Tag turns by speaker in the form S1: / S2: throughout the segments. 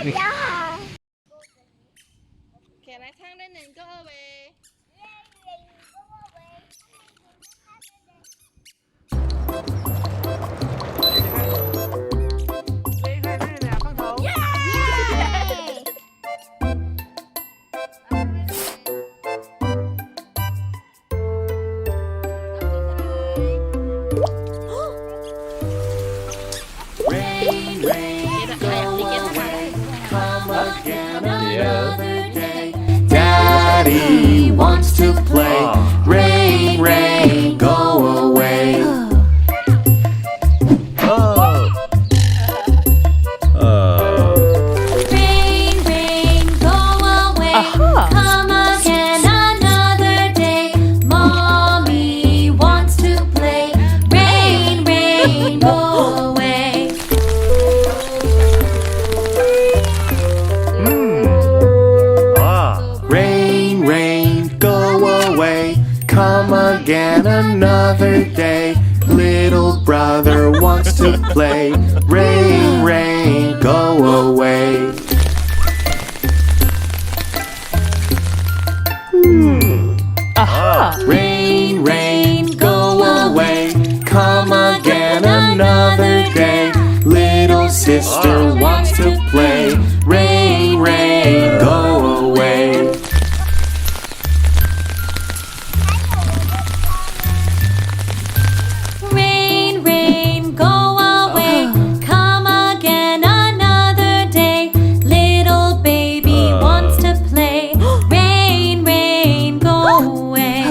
S1: Can I tang lên and go away?
S2: Rain, rain, go away, come again another day. Daddy wants to play. Rain, rain, go away.
S3: Rain, rain, go away. Come again another day. Mommy wants to play. Rain, rain, go away.
S2: Rain, rain, go away, come again another day. Little brother wants to play. Rain, rain, go away. Rain, rain, go away, come again another day. Little sister wants to play. Rain, rain, go away.
S3: Rain, rain, go away. Come again another day. Little baby wants to play. Rain, rain, go away.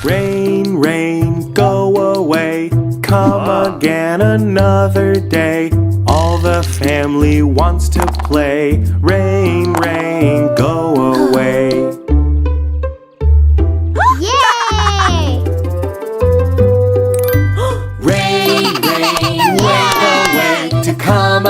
S2: Rain, rain, go away, come again another day. All the family wants to play. Rain, rain, go away.
S4: Yay!
S2: Rain, rain, went away to come